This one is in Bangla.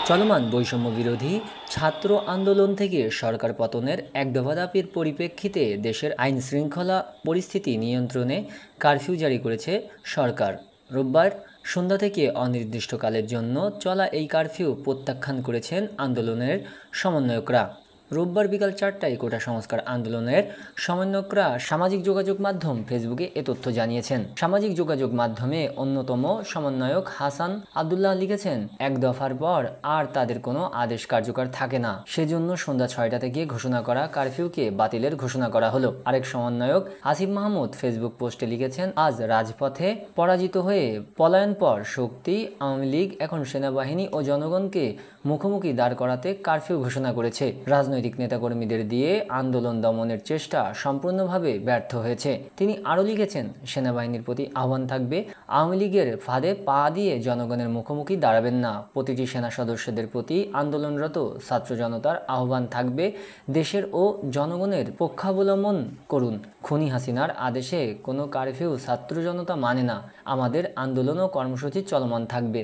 চলমান বৈষম্য বিরোধী ছাত্র আন্দোলন থেকে সরকার পতনের এক দফা দাবির পরিপ্রেক্ষিতে দেশের আইন শৃঙ্খলা পরিস্থিতি নিয়ন্ত্রণে কারফিউ জারি করেছে সরকার। রোববার সন্ধ্যা থেকে অনির্দিষ্টকালের জন্য চলা এই কারফিউ প্রত্যাখ্যান করেছেন আন্দোলনের সমন্বয়করা। রোববার বিকাল 4টায় কোটা সংস্কার আন্দোলনের সমন্বয়করা সামাজিক যোগাযোগ মাধ্যম ফেসবুকে এ তথ্য জানিয়েছেন। সামাজিক যোগাযোগ মাধ্যমে অন্যতম সমন্বয়ক হাসান আব্দুল্লাহ লিখেছেন, এক দফার পর আর তাদের কোনো আদেশ কার্যকর থাকে না, সেজন্য সন্ধ্যা 6টা থেকে ঘোষণা করা কারফিউকে বাতিলের ঘোষণা করা হলো। আরেক সমন্বয়ক আসিফ মাহমুদ ফেসবুক পোস্টে লিখেছেন, আজ রাজপথে পরাজিত হয়ে পলায়ন পর শক্তি আওয়ামী লীগ এখন সেনাবাহিনী ও জনগণকে মুখোমুখি দাঁড় করাতে কারফিউ ঘোষণা করেছে। রাজনৈতিক নেতাকর্মীদের দিয়ে আন্দোলন দমনের চেষ্টা সম্পূর্ণভাবে ব্যর্থ হয়েছে। তিনি আরও লিখেছেন, সেনাবাহিনীর প্রতি আহ্বান থাকবে, আওয়ামী লীগের ফাঁদে পা দিয়ে জনগণের মুখোমুখি দাঁড়াবেন না। প্রতিটি সেনা সদস্যদের প্রতি আন্দোলনরত ছাত্র জনতার আহ্বান থাকবে, দেশের ও জনগণের পক্ষাবলম্বন করুন। খুনি হাসিনার আদেশে কোনো কারফিউ ছাত্র জনতা মানে না। আমাদের আন্দোলন ও কর্মসূচি চলমান থাকবে।